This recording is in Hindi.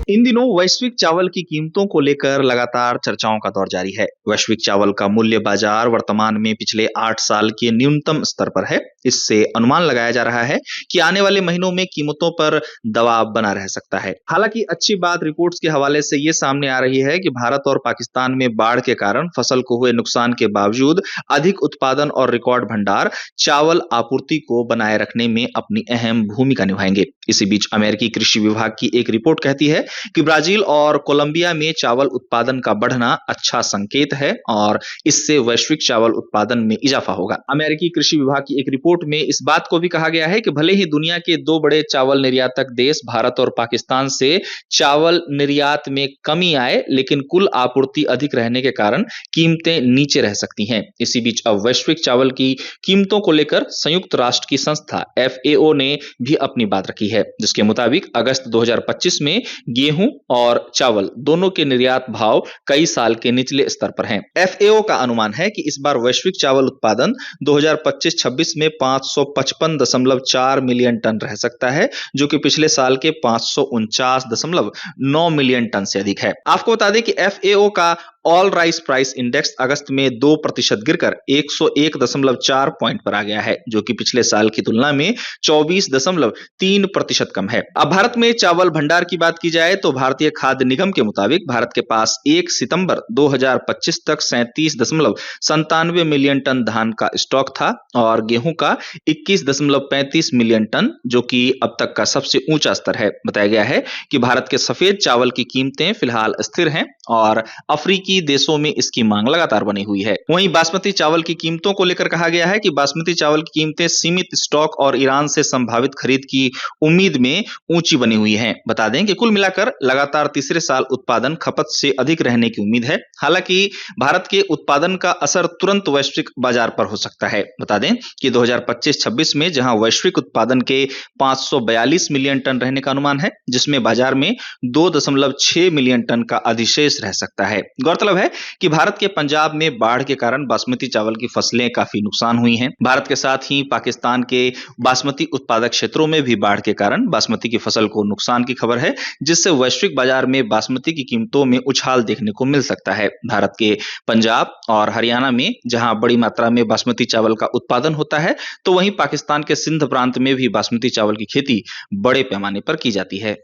इन दिनों वैश्विक चावल की कीमतों को लेकर लगातार चर्चाओं का दौर जारी है। वैश्विक चावल का मूल्य बाजार वर्तमान में पिछले 8 साल के न्यूनतम स्तर पर है। इससे अनुमान लगाया जा रहा है कि आने वाले महीनों में कीमतों पर दबाव बना रह सकता है। हालांकि अच्छी बात रिपोर्ट्स के हवाले से ये सामने आ रही है कि भारत और पाकिस्तान में बाढ़ के कारण फसल को हुए नुकसान के बावजूद अधिक उत्पादन और रिकॉर्ड भंडार चावल आपूर्ति को बनाए रखने में अपनी अहम भूमिका निभाएंगे। इसी बीच अमेरिकी कृषि विभाग की एक रिपोर्ट कहती है कि ब्राजील और कोलंबिया में चावल उत्पादन का बढ़ना अच्छा संकेत है और इससे वैश्विक चावल उत्पादन में इजाफा होगा। अमेरिकी कृषि विभाग की एक रिपोर्ट में इस बात को भी कहा गया है कि भले ही दुनिया के दो बड़े चावल निर्यातक देश भारत और पाकिस्तान से चावल निर्यात में कमी आए, लेकिन कुल आपूर्ति अधिक रहने के कारण कीमतें नीचे रह सकती हैं। इसी बीच अब वैश्विक चावल की कीमतों को लेकर संयुक्त राष्ट्र की संस्था FAO ने भी अपनी बात रखी है, जिसके मुताबिक अगस्त 2025 में गेहूं और चावल दोनों के निर्यात भाव कई साल के निचले स्तर पर हैं। FAO का अनुमान है कि इस बार वैश्विक चावल उत्पादन 2025-26 में 555.4 मिलियन टन रह सकता है, जो कि पिछले साल के 549.9 मिलियन टन से अधिक है। आपको बता दें कि FAO का ऑल राइस प्राइस इंडेक्स अगस्त में 2% गिरकर 101.4 पॉइंट पर आ गया है, जो कि पिछले साल की तुलना में 24.3% कम है। अब भारत में चावल भंडार की बात की जाए तो भारतीय खाद्य निगम के मुताबिक भारत के पास 1 सितंबर 2025 तक 37.97 मिलियन टन धान का स्टॉक था और गेहूं का 21.35 मिलियन टन, जो कि अब तक का सबसे ऊंचा स्तर है। बताया गया है कि भारत के सफेद चावल की कीमतें फिलहाल स्थिर हैं और अफ्रीकी देशों में इसकी मांग लगातार बनी हुई है। वहीं बासमती चावल की कीमतों को लेकर कहा गया है कि बासमती चावल की कीमतें सीमित स्टॉक और ईरान से संभावित खरीद की उम्मीद में ऊंची बनी हुई हैं। बता दें कि कुल मिलाकर लगातार तीसरे साल उत्पादन खपत से अधिक रहने की उम्मीद है। हालांकि भारत के उत्पादन का असर तुरंत वैश्विक बाजार पर हो सकता है। बता दें कि 2025-26 में जहां वैश्विक उत्पादन के 542 मिलियन टन रहने का अनुमान है, जिसमें बाजार में 2.6 मिलियन टन का अधिशेष रह सकता है। गौरतलब है कि भारत के पंजाब में बाढ़ के कारण बासमती चावल की फसलें काफी नुकसान हुई हैं। भारत के साथ ही पाकिस्तान के बासमती उत्पादक क्षेत्रों में भी बाढ़ के कारण बासमती की फसल को नुकसान की खबर है, जिससे वैश्विक बाजार में बासमती की कीमतों में उछाल देखने को मिल सकता है। भारत के पंजाब और हरियाणा में जहां बड़ी मात्रा में बासमती चावल का उत्पादन होता है, तो वहीं पाकिस्तान के सिंध प्रांत में भी बासमती चावल की खेती बड़े पैमाने पर की जाती है।